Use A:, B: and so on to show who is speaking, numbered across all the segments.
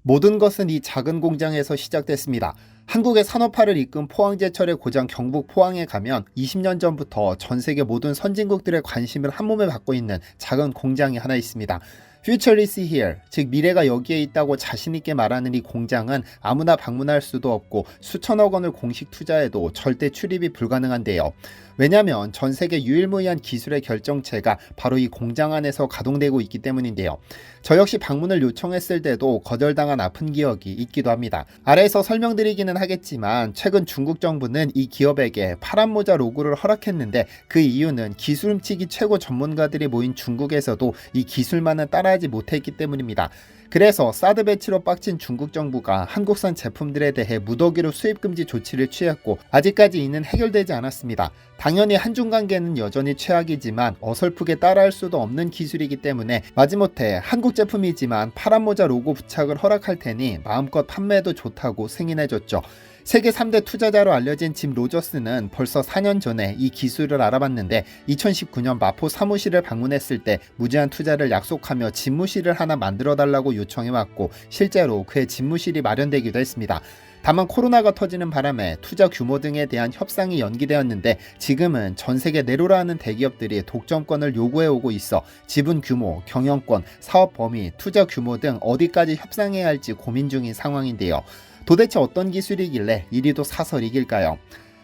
A: 모든 것은 이 작은 공장에서 시작됐습니다. 한국의 산업화를 이끈 포항제철의 고장 경북 포항에 가면 20년 전부터 전 세계 모든 선진국들의 관심을 한몸에 받고 있는 작은 공장이 하나 있습니다. Future is here, 즉 미래가 여기에 있다고 자신있게 말하는 이 공장은 아무나 방문할 수도 없고 수천억 원을 공식 투자해도 절대 출입이 불가능한데요. 왜냐하면 전 세계 유일무이한 기술의 결정체가 바로 이 공장 안에서 가동되고 있기 때문인데요. 저 역시 방문을 요청했을 때도 거절당한 아픈 기억이 있기도 합니다. 아래에서 설명드리기는 하겠지만 최근 중국 정부는 이 기업에게 파란 모자 로고를 허락했는데 그 이유는 기술 훔치기 최고 전문가들이 모인 중국에서도 이 기술만은 따라하지 못했기 때문입니다. 그래서 사드 배치로 빡친 중국 정부가 한국산 제품들에 대해 무더기로 수입 금지 조치를 취했고 아직까지 이는 해결되지 않았습니다. 당연히 한중 관계는 여전히 최악이지만 어설프게 따라할 수도 없는 기술이기 때문에 마지못해 한국 제품이지만 파란 모자 로고 부착을 허락할 테니 마음껏 판매도 좋다고 승인해줬죠. 세계 3대 투자자로 알려진 짐 로저스는 벌써 4년 전에 이 기술을 알아봤는데 2019년 마포 사무실을 방문했을 때 무제한 투자를 약속하며 집무실을 하나 만들어달라고 요청해왔고 실제로 그의 집무실이 마련되기도 했습니다. 다만 코로나가 터지는 바람에 투자 규모 등에 대한 협상이 연기되었는데 지금은 전 세계 내로라 하는 대기업들이 독점권을 요구해오고 있어 지분 규모, 경영권, 사업 범위, 투자 규모 등 어디까지 협상해야 할지 고민 중인 상황인데요. 도대체 어떤 기술이길래 이리도 사설이길까요?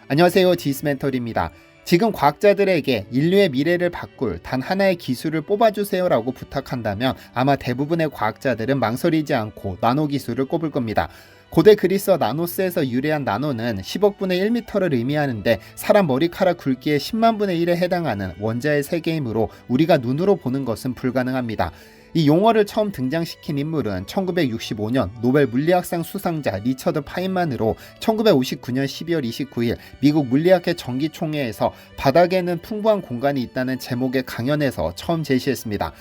A: 안녕하세요, 디스멘털입니다. 지금 과학자들에게 인류의 미래를 바꿀 단 하나의 기술을 뽑아주세요 라고 부탁한다면 아마 대부분의 과학자들은 망설이지 않고 나노 기술을 꼽을 겁니다. 고대 그리스어 나노스에서 유래한 나노는 10억분의 1m를 의미하는데 사람 머리카락 굵기의 10만분의 1에 해당하는 원자의 세계이므로 우리가 눈으로 보는 것은 불가능합니다. 이 용어를 처음 등장시킨 인물은 1965년 노벨 물리학상 수상자 리처드 파인만으로 1959년 12월 29일 미국 물리학회 정기총회에서 바닥에는 풍부한 공간이 있다는 제목의 강연에서 처음 제시했습니다.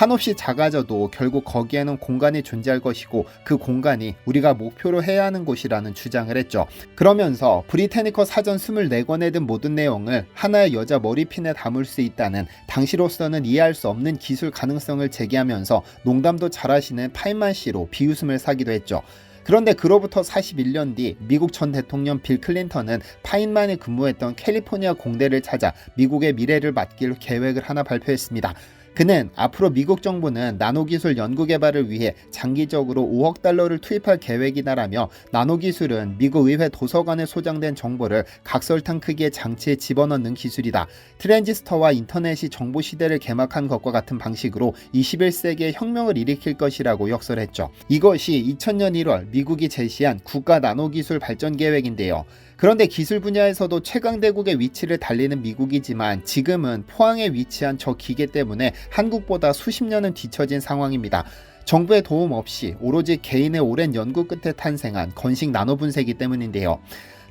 A: 한없이 작아져도 결국 거기에는 공간이 존재할 것이고 그 공간이 우리가 목표로 해야 하는 곳이라는 주장을 했죠. 그러면서 브리테니커 사전 24권에 든 모든 내용을 하나의 여자 머리핀에 담을 수 있다는 당시로서는 이해할 수 없는 기술 가능성을 제기하면서 농담도 잘하시는 파인만 씨로 비웃음을 사기도 했죠. 그런데 그로부터 41년 뒤 미국 전 대통령 빌 클린턴은 파인만이 근무했던 캘리포니아 공대를 찾아 미국의 미래를 맡길 계획을 하나 발표했습니다. 그는 앞으로 미국 정부는 나노기술 연구개발을 위해 장기적으로 5억 달러를 투입할 계획이다라며 나노기술은 미국 의회 도서관에 소장된 정보를 각설탕 크기의 장치에 집어넣는 기술이다. 트랜지스터와 인터넷이 정보 시대를 개막한 것과 같은 방식으로 21세기의 혁명을 일으킬 것이라고 역설했죠. 이것이 2000년 1월 미국이 제시한 국가 나노기술 발전 계획인데요. 그런데 기술 분야에서도 최강대국의 위치를 달리는 미국이지만 지금은 포항에 위치한 저 기계 때문에 한국보다 수십 년은 뒤처진 상황입니다. 정부의 도움 없이 오로지 개인의 오랜 연구 끝에 탄생한 건식 나노 분쇄기 때문인데요.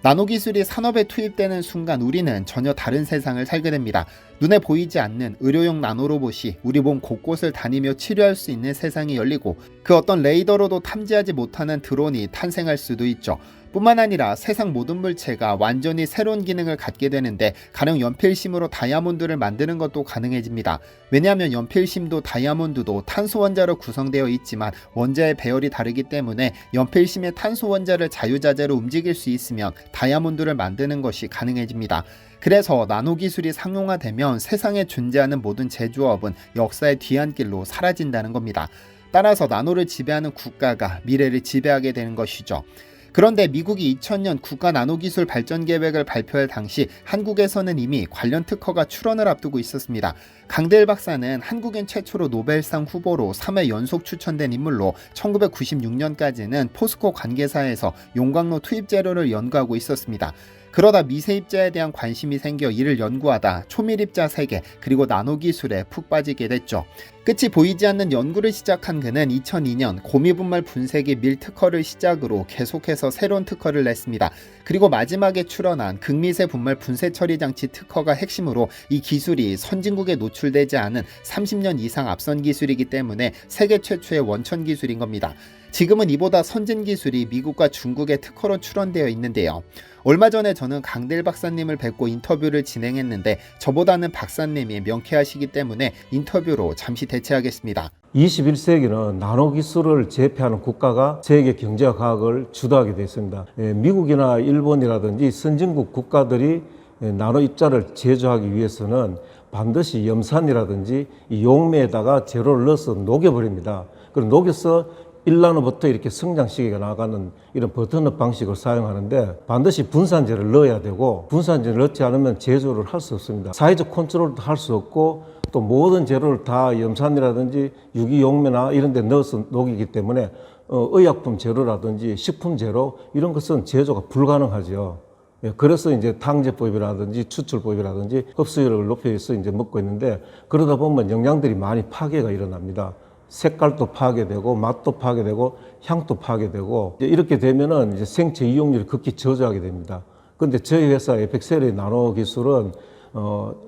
A: 나노기술이 산업에 투입되는 순간 우리는 전혀 다른 세상을 살게 됩니다. 눈에 보이지 않는 의료용 나노로봇이 우리 몸 곳곳을 다니며 치료할 수 있는 세상이 열리고 그 어떤 레이더로도 탐지하지 못하는 드론이 탄생할 수도 있죠. 뿐만 아니라 세상 모든 물체가 완전히 새로운 기능을 갖게 되는데 가령 연필심으로 다이아몬드를 만드는 것도 가능해집니다. 왜냐하면 연필심도 다이아몬드도 탄소 원자로 구성되어 있지만 원자의 배열이 다르기 때문에 연필심의 탄소 원자를 자유자재로 움직일 수 있으면 다이아몬드를 만드는 것이 가능해집니다. 그래서 나노기술이 상용화되면 세상에 존재하는 모든 제조업은 역사의 뒤안길로 사라진다는 겁니다. 따라서 나노를 지배하는 국가가 미래를 지배하게 되는 것이죠. 그런데 미국이 2000년 국가 나노기술 발전 계획을 발표할 당시 한국에서는 이미 관련 특허가 출원을 앞두고 있었습니다. 강대일 박사는 한국인 최초로 노벨상 후보로 3회 연속 추천된 인물로 1996년까지는 포스코 관계사에서 용광로 투입 재료를 연구하고 있었습니다. 그러다 미세입자에 대한 관심이 생겨 이를 연구하다 초밀입자 세계 그리고 나노기술에 푹 빠지게 됐죠. 끝이 보이지 않는 연구를 시작한 그는 2002년 고미분말 분쇄기 밀 특허를 시작으로 계속해서 새로운 특허를 냈습니다. 그리고 마지막에 출원한 극미세 분말 분쇄 처리 장치 특허가 핵심으로 이 기술이 선진국에 노출되지 않은 30년 이상 앞선 기술이기 때문에 세계 최초의 원천 기술인 겁니다. 지금은 이보다 선진 기술이 미국과 중국의 특허로 출원되어 있는데요. 얼마 전에 저는 강대일 박사님을 뵙고 인터뷰를 진행했는데 저보다는 박사님이 명쾌하시기 때문에 인터뷰로 잠시 대체하겠습니다.
B: 21세기는 나노 기술을 제패하는 국가가 세계 경제와 과학을 주도하게 되어 있습니다. 미국이나 일본이라든지 선진국 국가들이 나노 입자를 제조하기 위해서는 반드시 염산이라든지 이 용매에다가 재료를 넣어서 녹여버립니다. 그리고 녹여서 1나노부터 이렇게 성장시기가 나가는 이런 버터넛 방식을 사용하는데 반드시 분산재를 넣어야 되고 분산재를 넣지 않으면 제조를 할 수 없습니다. 사회적 컨트롤도 할 수 없고 또 모든 재료를 다 염산이라든지 유기용매나 이런 데 넣어서 녹이기 때문에 의약품 재료라든지 식품 재료 이런 것은 제조가 불가능하죠. 그래서 이제 당제법이라든지 추출법이라든지 흡수율을 높여서 이제 먹고 있는데 그러다 보면 영양들이 많이 파괴가 일어납니다. 색깔도 파괴되고 맛도 파괴되고 향도 파괴되고 이렇게 되면은 이제 생체 이용률이 극히 저조하게 됩니다. 그런데 저희 회사 에펙셀의 나노 기술은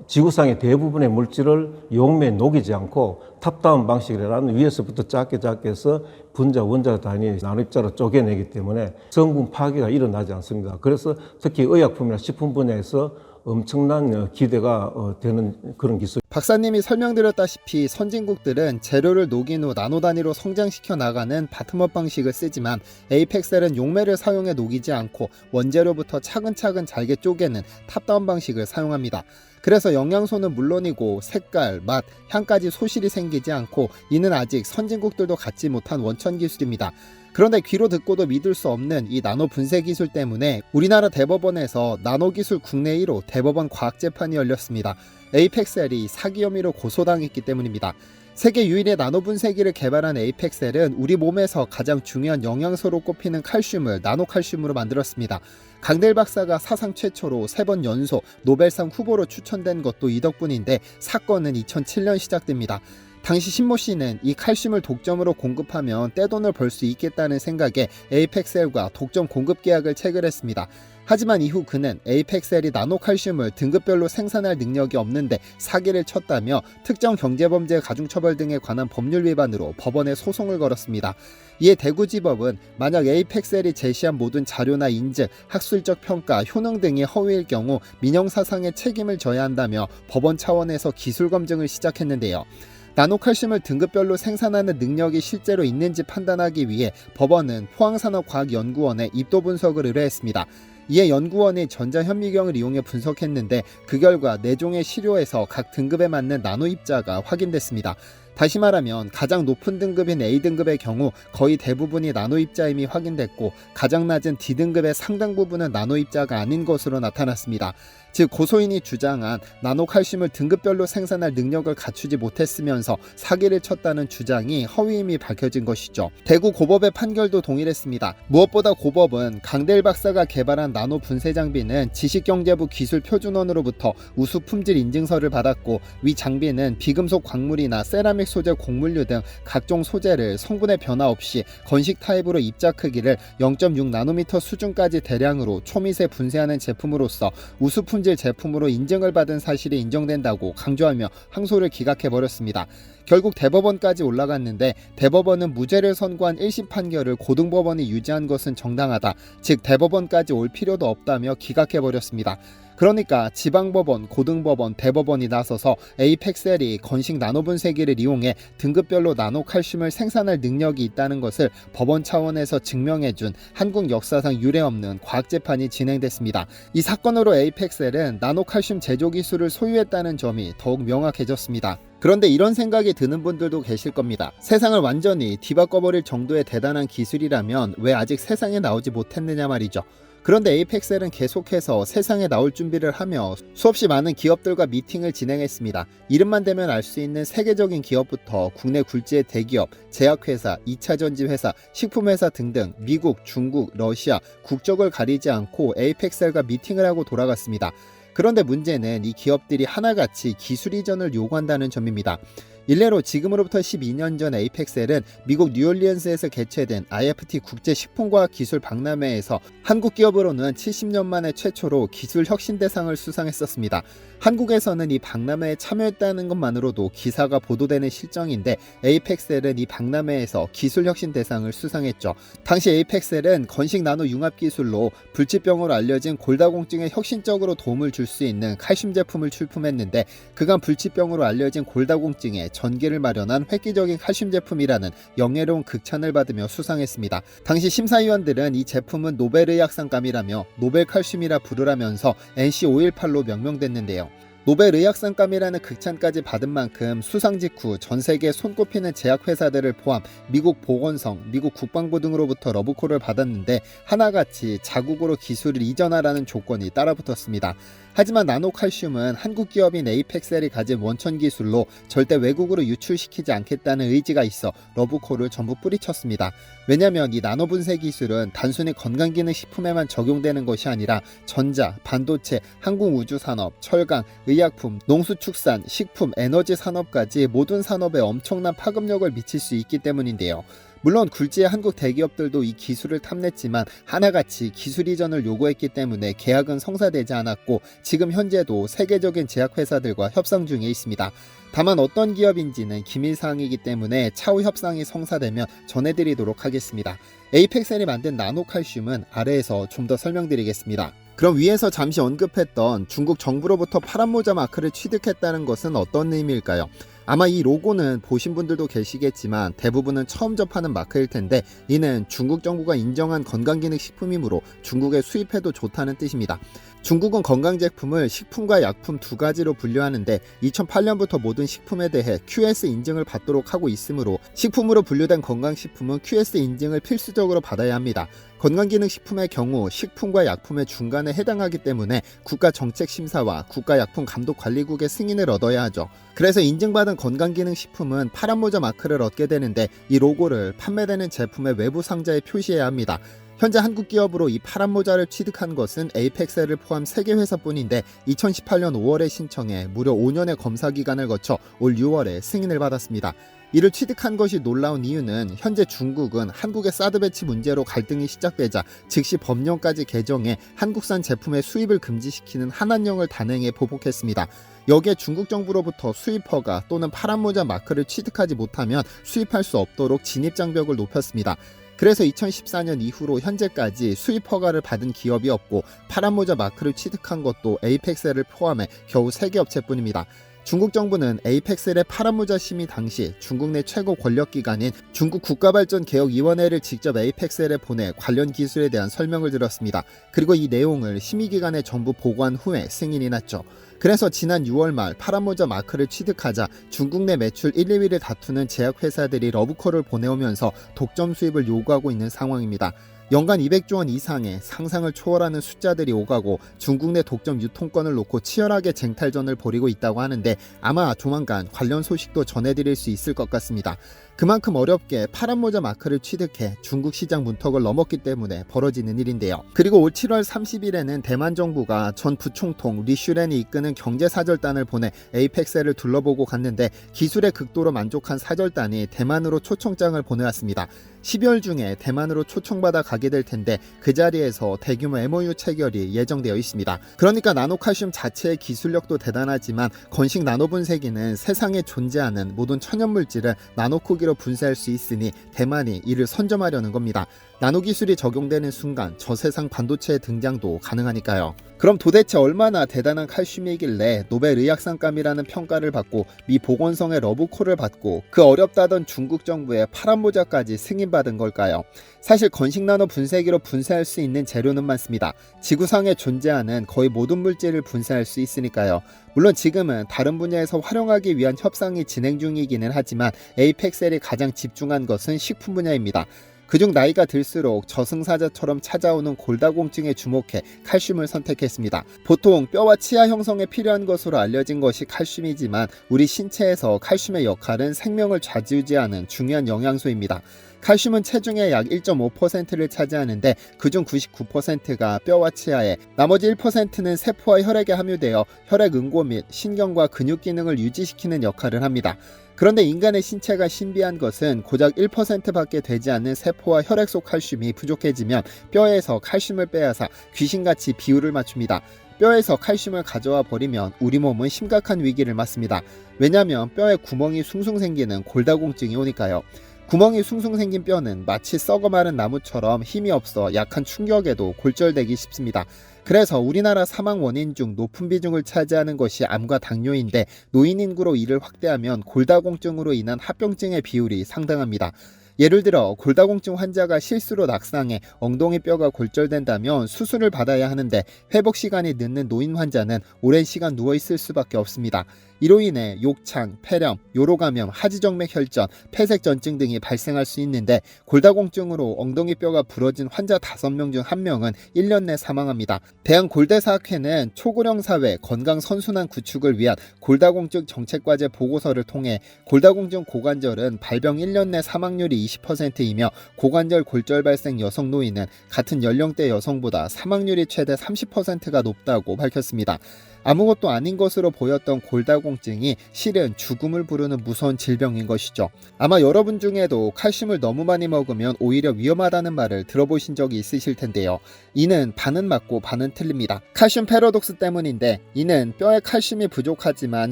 B: 지구상의 대부분의 물질을 용매에 녹이지 않고 탑다운 방식이라는 위에서부터 작게 해서 분자, 원자 단위 나노입자로 쪼개내기 때문에 성분 파괴가 일어나지 않습니다. 그래서 특히 의약품이나 식품 분야에서 엄청난 기대가 되는 그런 기술.
A: 박사님이 설명드렸다시피 선진국들은 재료를 녹인 후 나노 단위로 성장시켜 나가는 바텀업 방식을 쓰지만 에이펙셀은 용매를 사용해 녹이지 않고 원재료부터 차근차근 잘게 쪼개는 탑다운 방식을 사용합니다. 그래서 영양소는 물론이고 색깔, 맛, 향까지 소실이 생기지 않고 이는 아직 선진국들도 갖지 못한 원천 기술입니다. 그런데 귀로 듣고도 믿을 수 없는 이 나노 분쇄 기술 때문에 우리나라 대법원에서 나노 기술 국내 1호 대법원 과학재판이 열렸습니다. 에이펙셀이 사기 혐의로 고소당했기 때문입니다. 세계 유일의 나노 분쇄기를 개발한 에이펙셀은 우리 몸에서 가장 중요한 영양소로 꼽히는 칼슘을 나노칼슘으로 만들었습니다. 강델 박사가 사상 최초로 3번 연속 노벨상 후보로 추천된 것도 이 덕분인데 사건은 2007년 시작됩니다. 당시 신모 씨는 이 칼슘을 독점으로 공급하면 떼돈을 벌 수 있겠다는 생각에 에이펙셀과 독점 공급 계약을 체결했습니다. 하지만 이후 그는 에이펙셀이 나노칼슘을 등급별로 생산할 능력이 없는데 사기를 쳤다며 특정 경제범죄 가중처벌 등에 관한 법률 위반으로 법원에 소송을 걸었습니다. 이에 대구지법은 만약 에이펙셀이 제시한 모든 자료나 인증, 학술적 평가, 효능 등이 허위일 경우 민형사상의 책임을 져야 한다며 법원 차원에서 기술 검증을 시작했는데요. 나노칼슘을 등급별로 생산하는 능력이 실제로 있는지 판단하기 위해 법원은 포항산업과학연구원에 입도 분석을 의뢰했습니다. 이에 연구원이 전자현미경을 이용해 분석했는데 그 결과 4종의 시료에서 각 등급에 맞는 나노 입자가 확인됐습니다. 다시 말하면 가장 높은 등급인 A등급의 경우 거의 대부분이 나노 입자임이 확인됐고 가장 낮은 D등급의 상당 부분은 나노 입자가 아닌 것으로 나타났습니다. 즉 고소인이 주장한 나노칼슘을 등급별로 생산할 능력을 갖추지 못했으면서 사기를 쳤다는 주장이 허위임이 밝혀진 것이죠. 대구 고법의 판결도 동일했습니다. 무엇보다 고법은 강델 박사가 개발한 나노 분쇄 장비는 지식경제부 기술표준원으로부터 우수 품질 인증서를 받았고 위 장비는 비금속 광물이나 세라믹 소재 곡물류 등 각종 소재를 성분의 변화 없이 건식 타입으로 입자 크기를 0.6나노미터 수준까지 대량으로 초미세 분쇄하는 제품으로서 우수 품질 제품으로 인증을 받은 사실이 인정된다고 강조하며 항소를 기각해버렸습니다. 결국 대법원까지 올라갔는데 대법원은 무죄를 선고한 1심 판결을 고등법원이 유지한 것은 정당하다. 즉 대법원까지 올 필요도 없다며 기각해버렸습니다. 그러니까 지방법원, 고등법원, 대법원이 나서서 에이펙셀이 건식 나노분쇄기를 이용해 등급별로 나노칼슘을 생산할 능력이 있다는 것을 법원 차원에서 증명해준 한국 역사상 유례없는 과학재판이 진행됐습니다. 이 사건으로 에이펙셀은 나노칼슘 제조 기술을 소유했다는 점이 더욱 명확해졌습니다. 그런데 이런 생각이 드는 분들도 계실 겁니다. 세상을 완전히 뒤바꿔버릴 정도의 대단한 기술이라면 왜 아직 세상에 나오지 못했느냐 말이죠. 그런데 에이펙셀은 계속해서 세상에 나올 준비를 하며 수없이 많은 기업들과 미팅을 진행했습니다. 이름만 대면 알 수 있는 세계적인 기업부터 국내 굴지의 대기업, 제약회사, 2차전지 회사, 식품회사 등등 미국, 중국, 러시아, 국적을 가리지 않고 에이펙셀과 미팅을 하고 돌아갔습니다. 그런데 문제는 이 기업들이 하나같이 기술 이전을 요구한다는 점입니다. 일례로 지금으로부터 12년 전 에이펙셀은 미국 뉴올리언스에서 개최된 IFT 국제식품과학기술 박람회에서 한국 기업으로는 70년 만에 최초로 기술 혁신 대상을 수상했었습니다. 한국에서는 이 박람회에 참여했다는 것만으로도 기사가 보도되는 실정인데 에이펙셀은 이 박람회에서 기술 혁신 대상을 수상했죠. 당시 에이펙셀은 건식 나노 융합 기술로 불치병으로 알려진 골다공증에 혁신적으로 도움을 줄 줄 수 있는 칼슘 제품을 출품했는데 그간 불치병으로 알려진 골다공증에 전기를 마련한 획기적인 칼슘 제품이라는 영예로운 극찬을 받으며 수상했습니다. 당시 심사위원들은 이 제품은 노벨의학상감이라며 노벨칼슘이라 부르라면서 NC518로 명명됐는데요. 노벨의학상감이라는 극찬까지 받은 만큼 수상 직후 전 세계 손꼽히는 제약회사들을 포함 미국 보건성, 미국 국방부 등으로부터 러브콜을 받았는데 하나같이 자국으로 기술을 이전하라는 조건이 따라붙었습니다. 하지만 나노칼슘은 한국 기업인 에이펙셀이 가진 원천 기술로 절대 외국으로 유출시키지 않겠다는 의지가 있어 러브콜을 전부 뿌리쳤습니다. 왜냐하면 이 나노분쇄 기술은 단순히 건강기능식품에만 적용되는 것이 아니라 전자, 반도체, 항공우주산업, 철강, 의약품, 농수축산, 식품, 에너지 산업까지 모든 산업에 엄청난 파급력을 미칠 수 있기 때문인데요. 물론 굴지의 한국 대기업들도 이 기술을 탐냈지만 하나같이 기술 이전을 요구했기 때문에 계약은 성사되지 않았고 지금 현재도 세계적인 제약회사들과 협상 중에 있습니다. 다만 어떤 기업인지는 기밀사항이기 때문에 차후 협상이 성사되면 전해드리도록 하겠습니다. 에이펙셀이 만든 나노칼슘은 아래에서 좀 더 설명드리겠습니다. 그럼 위에서 잠시 언급했던 중국 정부로부터 파란 모자 마크를 취득했다는 것은 어떤 의미일까요? 아마 이 로고는 보신 분들도 계시겠지만 대부분은 처음 접하는 마크일 텐데 이는 중국 정부가 인정한 건강기능식품이므로 중국에 수입해도 좋다는 뜻입니다. 중국은 건강제품을 식품과 약품 두 가지로 분류하는데 2008년부터 모든 식품에 대해 QS 인증을 받도록 하고 있으므로 식품으로 분류된 건강식품은 QS 인증을 필수적으로 받아야 합니다. 건강기능식품의 경우 식품과 약품의 중간에 해당하기 때문에 국가정책심사와 국가약품감독관리국의 승인을 얻어야 하죠. 그래서 인증받은 건강기능식품은 파란 모자 마크를 얻게 되는데 이 로고를 판매되는 제품의 외부 상자에 표시해야 합니다. 현재 한국 기업으로 이 파란 모자를 취득한 것은 에이펙셀을 포함 3개 회사뿐인데 2018년 5월에 신청해 무려 5년의 검사 기간을 거쳐 올 6월에 승인을 받았습니다. 이를 취득한 것이 놀라운 이유는 현재 중국은 한국의 사드 배치 문제로 갈등이 시작되자 즉시 법령까지 개정해 한국산 제품의 수입을 금지시키는 한한령을 단행해 보복했습니다. 여기에 중국 정부로부터 수입 허가 또는 파란 모자 마크를 취득하지 못하면 수입할 수 없도록 진입 장벽을 높였습니다. 그래서 2014년 이후로 현재까지 수입 허가를 받은 기업이 없고 파란 모자 마크를 취득한 것도 에이펙셀을 포함해 겨우 3개 업체뿐입니다. 중국 정부는 에이펙셀의 파란 모자 심의 당시 중국 내 최고 권력기관인 중국 국가발전개혁위원회를 직접 에이펙셀에 보내 관련 기술에 대한 설명을 들었습니다. 그리고 이 내용을 심의기관에 전부 보고한 후에 승인이 났죠. 그래서 지난 6월 말 파란 모자 마크를 취득하자 중국 내 매출 1, 2위를 다투는 제약회사들이 러브콜을 보내오면서 독점 수입을 요구하고 있는 상황입니다. 연간 200조 원 이상의 상상을 초월하는 숫자들이 오가고 중국 내 독점 유통권을 놓고 치열하게 쟁탈전을 벌이고 있다고 하는데 아마 조만간 관련 소식도 전해드릴 수 있을 것 같습니다. 그만큼 어렵게 파란 모자 마크를 취득해 중국 시장 문턱을 넘었기 때문에 벌어지는 일인데요. 그리고 올 7월 30일에는 대만 정부가 전 부총통 리슈렌이 이끄는 경제사절단을 보내 에이펙셀을 둘러보고 갔는데 기술에 극도로 만족한 사절단이 대만으로 초청장을 보내왔습니다. 12월 중에 대만으로 초청받아 가게 될 텐데 그 자리에서 대규모 MOU 체결이 예정되어 있습니다. 그러니까 나노칼슘 자체의 기술력도 대단하지만 건식 나노분쇄기는 세상에 존재하는 모든 천연물질을 나노크기로 분쇄할 수 있으니 대만이 이를 선점하려는 겁니다. 나노기술이 적용되는 순간 저세상 반도체의 등장도 가능하니까요. 그럼 도대체 얼마나 대단한 칼슘이길래 노벨의학상감이라는 평가를 받고 미 보건성의 러브콜을 받고 그 어렵다던 중국 정부의 파란 모자까지 승인받은 걸까요? 사실 건식 나노 분쇄기로 분쇄할 수 있는 재료는 많습니다. 지구상에 존재하는 거의 모든 물질을 분쇄할 수 있으니까요. 물론 지금은 다른 분야에서 활용하기 위한 협상이 진행 중이기는 하지만 에이펙셀이 가장 집중한 것은 식품 분야입니다. 그중 나이가 들수록 저승사자처럼 찾아오는 골다공증에 주목해 칼슘을 선택했습니다. 보통 뼈와 치아 형성에 필요한 것으로 알려진 것이 칼슘이지만 우리 신체에서 칼슘의 역할은 생명을 좌지우지하는 중요한 영양소입니다. 칼슘은 체중의 약 1.5%를 차지하는데 그중 99%가 뼈와 치아에, 나머지 1%는 세포와 혈액에 함유되어 혈액 응고 및 신경과 근육 기능을 유지시키는 역할을 합니다. 그런데 인간의 신체가 신비한 것은 고작 1%밖에 되지 않는 세포와 혈액 속 칼슘이 부족해지면 뼈에서 칼슘을 빼앗아 귀신같이 비율을 맞춥니다. 뼈에서 칼슘을 가져와 버리면 우리 몸은 심각한 위기를 맞습니다. 왜냐하면 뼈에 구멍이 숭숭 생기는 골다공증이 오니까요. 구멍이 숭숭 생긴 뼈는 마치 썩어 마른 나무처럼 힘이 없어 약한 충격에도 골절되기 쉽습니다. 그래서 우리나라 사망 원인 중 높은 비중을 차지하는 것이 암과 당뇨인데, 노인 인구로 이를 확대하면 골다공증으로 인한 합병증의 비율이 상당합니다. 예를 들어 골다공증 환자가 실수로 낙상해 엉덩이 뼈가 골절된다면 수술을 받아야 하는데, 회복 시간이 늦는 노인 환자는 오랜 시간 누워 있을 수밖에 없습니다. 이로 인해 욕창, 폐렴, 요로감염, 하지정맥 혈전, 폐색전증 등이 발생할 수 있는데, 골다공증으로 엉덩이 뼈가 부러진 환자 5명 중 1명은 1년 내 사망합니다. 대한골대사학회는 초고령 사회 건강 선순환 구축을 위한 골다공증 정책과제 보고서를 통해 골다공증 고관절은 발병 1년 내 사망률이 20%이며 고관절 골절 발생 여성 노인은 같은 연령대 여성보다 사망률이 최대 30%가 높다고 밝혔습니다. 아무것도 아닌 것으로 보였던 골다공증이 실은 죽음을 부르는 무서운 질병인 것이죠. 아마 여러분 중에도 칼슘을 너무 많이 먹으면 오히려 위험하다는 말을 들어보신 적이 있으실 텐데요. 이는 반은 맞고 반은 틀립니다. 칼슘 패러독스 때문인데, 이는 뼈에 칼슘이 부족하지만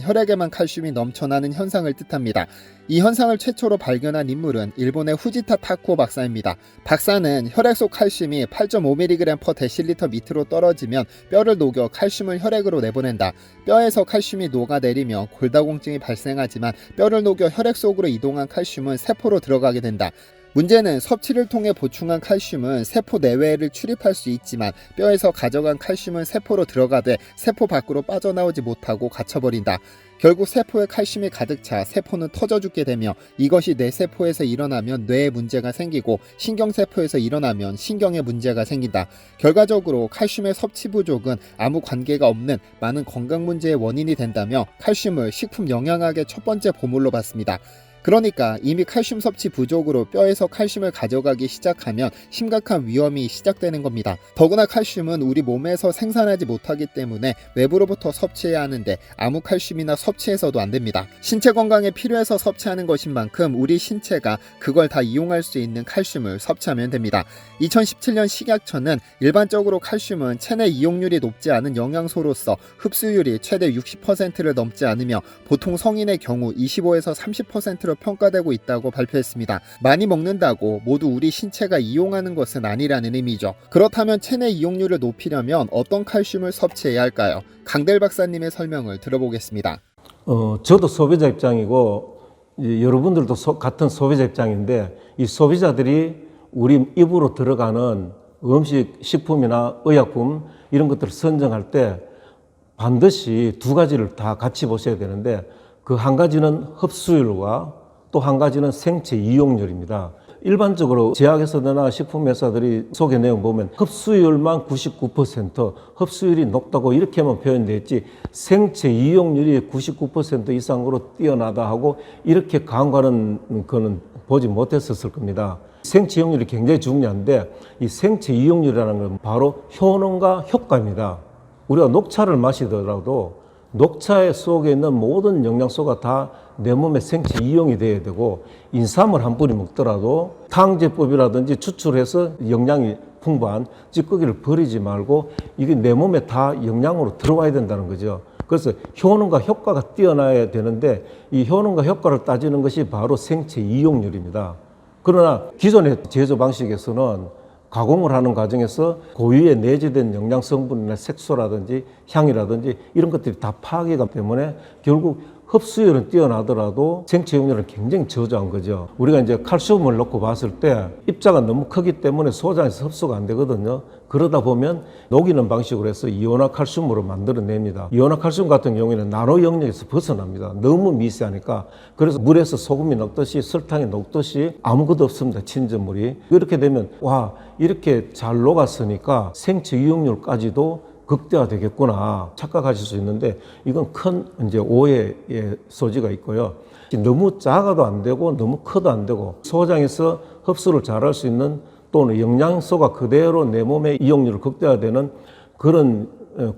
A: 혈액에만 칼슘이 넘쳐나는 현상을 뜻합니다. 이 현상을 최초로 발견한 인물은 일본의 후지타 타쿠오 박사입니다. 박사는 혈액 속 칼슘이 8.5mg/dL 밑으로 떨어지면 뼈를 녹여 칼슘을 혈액으로 내보낸다. 뼈에서 칼슘이 녹아내리며 골다공증이 발생하지만 뼈를 녹여 혈액 속으로 이동한 칼슘은 세포로 들어가게 된다. 문제는 섭취를 통해 보충한 칼슘은 세포 내외를 출입할 수 있지만, 뼈에서 가져간 칼슘은 세포로 들어가되 세포 밖으로 빠져나오지 못하고 갇혀버린다. 결국 세포에 칼슘이 가득 차 세포는 터져 죽게 되며, 이것이 뇌세포에서 일어나면 뇌에 문제가 생기고, 신경세포에서 일어나면 신경에 문제가 생긴다. 결과적으로 칼슘의 섭취 부족은 아무 관계가 없는 많은 건강 문제의 원인이 된다며 칼슘을 식품 영양학의 첫 번째 보물로 봤습니다. 그러니까 이미 칼슘 섭취 부족으로 뼈에서 칼슘을 가져가기 시작하면 심각한 위험이 시작되는 겁니다. 더구나 칼슘은 우리 몸에서 생산하지 못하기 때문에 외부로부터 섭취해야 하는데, 아무 칼슘이나 섭취해서도 안 됩니다. 신체 건강에 필요해서 섭취하는 것인 만큼 우리 신체가 그걸 다 이용할 수 있는 칼슘을 섭취하면 됩니다. 2017년 식약처는 일반적으로 칼슘은 체내 이용률이 높지 않은 영양소로서 흡수율이 최대 60%를 넘지 않으며 보통 성인의 경우 25에서 30%로 평가되고 있다고 발표했습니다. 많이 먹는다고 모두 우리 신체가 이용하는 것은 아니라는 의미죠. 그렇다면 체내 이용률을 높이려면 어떤 칼슘을 섭취해야 할까요? 강델 박사님의 설명을 들어보겠습니다.
B: 저도 소비자 입장이고, 여러분들도 같은 소비자 입장인데, 이 소비자들이 우리 입으로 들어가는 음식, 식품이나 의약품 이런 것들을 선정할 때 반드시 두 가지를 다 같이 보셔야 되는데, 그 한 가지는 흡수율과 또 한 가지는 생체 이용률입니다. 일반적으로 제약회사나 식품회사들이 소개 내용 보면 흡수율만 99%, 흡수율이 높다고 이렇게만 표현되어 있지 생체 이용률이 99% 이상으로 뛰어나다 하고 이렇게 광고하는 거는 보지 못했었을 겁니다. 생체 이용률이 굉장히 중요한데, 이 생체 이용률이라는 건 바로 효능과 효과입니다. 우리가 녹차를 마시더라도 녹차 속에 있는 모든 영양소가 다 내 몸에 생체 이용이 돼야 되고, 인삼을 한 뿌리 먹더라도 탕제법이라든지 추출해서 영양이 풍부한 찌꺼기를 버리지 말고 이게 내 몸에 다 영양으로 들어와야 된다는 거죠. 그래서 효능과 효과가 뛰어나야 되는데, 이 효능과 효과를 따지는 것이 바로 생체 이용률입니다. 그러나 기존의 제조 방식에서는 가공을 하는 과정에서 고유의 내재된 영양 성분이나 색소라든지 향이라든지 이런 것들이 다 파괴가 때문에 결국 흡수율은 뛰어나더라도 생체 이용률은 굉장히 저조한 거죠. 우리가 이제 칼슘을 넣고 봤을 때 입자가 너무 크기 때문에 소장에서 흡수가 안 되거든요. 그러다 보면 녹이는 방식으로 해서 이온화 칼슘으로 만들어냅니다. 이온화 칼슘 같은 경우에는 나노 영역에서 벗어납니다. 너무 미세하니까. 그래서 물에서 소금이 녹듯이 설탕이 녹듯이 아무것도 없습니다. 친전물이. 이렇게 되면 와, 이렇게 잘 녹았으니까 생체 이용률까지도 극대화되겠구나 착각하실 수 있는데, 이건 큰 이제 오해의 소지가 있고요. 너무 작아도 안 되고 너무 커도 안 되고, 소장에서 흡수를 잘할 수 있는 또는 영양소가 그대로 내 몸의 이용률을 극대화되는 그런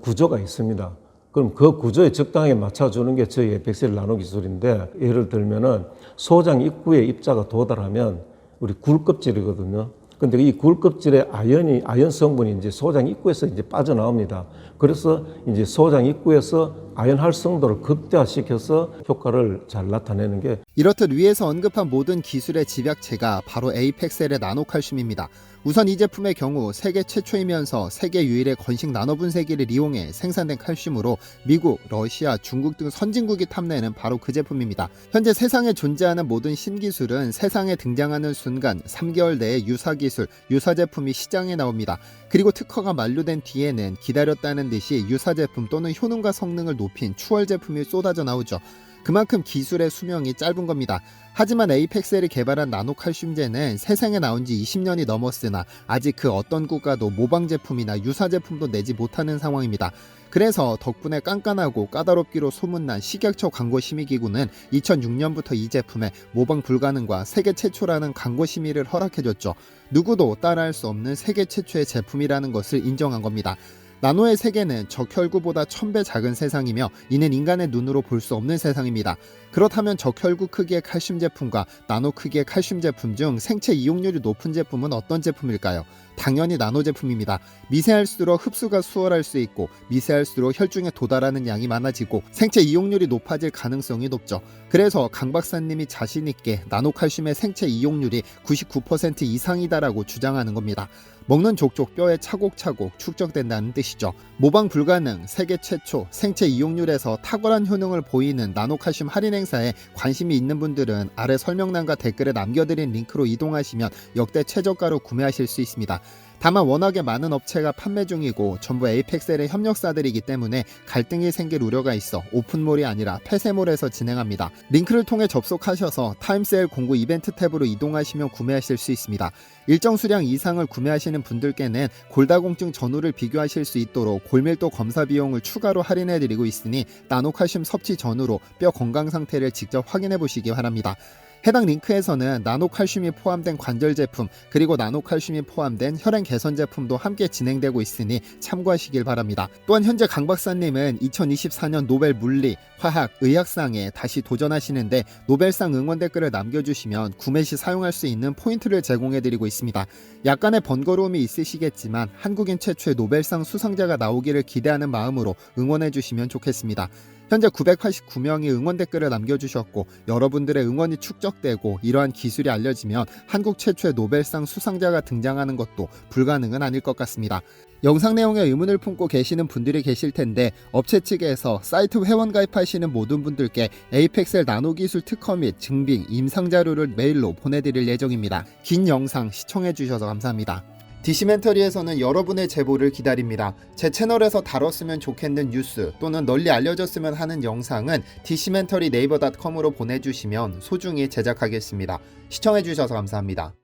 B: 구조가 있습니다. 그럼 그 구조에 적당하게 맞춰주는 게 저희 백셀 나노 기술인데, 예를 들면은 소장 입구에 입자가 도달하면 우리 굴껍질이거든요. 근데 이 굴껍질의 아연 성분이 이제 소장 입구에서 이제 빠져나옵니다. 그래서 이제 소장 입구에서 아연 활성도를 극대화시켜서 효과를 잘 나타내는 게
A: 이렇듯 위에서 언급한 모든 기술의 집약체가 바로 에이펙셀의 나노칼슘입니다. 우선 이 제품의 경우 세계 최초이면서 세계 유일의 건식 나노 분쇄기를 이용해 생산된 칼슘으로 미국, 러시아, 중국 등 선진국이 탐내는 바로 그 제품입니다. 현재 세상에 존재하는 모든 신기술은 세상에 등장하는 순간 3개월 내에 유사기술, 유사제품이 시장에 나옵니다. 그리고 특허가 만료된 뒤에는 기다렸다는 듯이 유사제품 또는 효능과 성능을 높인 추월 제품이 쏟아져 나오죠. 그만큼 기술의 수명이 짧은 겁니다. 하지만 에이펙셀이 개발한 나노칼슘제는 세상에 나온 지 20년이 넘었으나 아직 그 어떤 국가도 모방 제품이나 유사 제품도 내지 못하는 상황입니다. 그래서 덕분에 깐깐하고 까다롭기로 소문난 식약처 광고심의기구는 2006년부터 이 제품의 모방 불가능과 세계 최초라는 광고 심의를 허락해줬죠. 누구도 따라할 수 없는 세계 최초의 제품이라는 것을 인정한 겁니다. 나노의 세계는 적혈구보다 1000배 작은 세상이며 이는 인간의 눈으로 볼 수 없는 세상입니다. 그렇다면 적혈구 크기의 칼슘 제품과 나노 크기의 칼슘 제품 중 생체 이용률이 높은 제품은 어떤 제품일까요? 당연히 나노 제품입니다. 미세할수록 흡수가 수월할 수 있고 미세할수록 혈중에 도달하는 양이 많아지고 생체 이용률이 높아질 가능성이 높죠. 그래서 강 박사님이 자신 있게 나노칼슘의 생체 이용률이 99% 이상이다라고 주장하는 겁니다. 먹는 족족 뼈에 차곡차곡 축적된다는 뜻이죠. 모방 불가능, 세계 최초, 생체 이용률에서 탁월한 효능을 보이는 나노칼슘 할인 행사에 관심이 있는 분들은 아래 설명란과 댓글에 남겨드린 링크로 이동하시면 역대 최저가로 구매하실 수 있습니다. 다만 워낙에 많은 업체가 판매 중이고 전부 에이펙셀의 협력사들이기 때문에 갈등이 생길 우려가 있어 오픈몰이 아니라 폐쇄몰에서 진행합니다. 링크를 통해 접속하셔서 타임세일 공고 이벤트 탭으로 이동하시면 구매하실 수 있습니다. 일정 수량 이상을 구매하시는 분들께는 골다공증 전후를 비교하실 수 있도록 골밀도 검사 비용을 추가로 할인해드리고 있으니 나노칼슘 섭취 전후로 뼈 건강 상태를 직접 확인해 보시기 바랍니다. 해당 링크에서는 나노칼슘이 포함된 관절 제품 그리고 나노칼슘이 포함된 혈행 개선 제품도 함께 진행되고 있으니 참고하시길 바랍니다. 또한 현재 강 박사님은 2024년 노벨 물리, 화학, 의학상에 다시 도전하시는데 노벨상 응원 댓글을 남겨주시면 구매 시 사용할 수 있는 포인트를 제공해드리고 있습니다. 약간의 번거로움이 있으시겠지만 한국인 최초의 노벨상 수상자가 나오기를 기대하는 마음으로 응원해주시면 좋겠습니다. 현재 989명이 응원 댓글을 남겨주셨고 여러분들의 응원이 축적되고 이러한 기술이 알려지면 한국 최초의 노벨상 수상자가 등장하는 것도 불가능은 아닐 것 같습니다. 영상 내용에 의문을 품고 계시는 분들이 계실 텐데 업체 측에서 사이트 회원 가입하시는 모든 분들께 에이펙셀 나노기술 특허 및 증빙, 임상 자료를 메일로 보내드릴 예정입니다. 긴 영상 시청해주셔서 감사합니다. 디시멘터리에서는 여러분의 제보를 기다립니다. 제 채널에서 다뤘으면 좋겠는 뉴스 또는 널리 알려졌으면 하는 영상은 디시멘터리 네이버.com으로 보내주시면 소중히 제작하겠습니다. 시청해주셔서 감사합니다.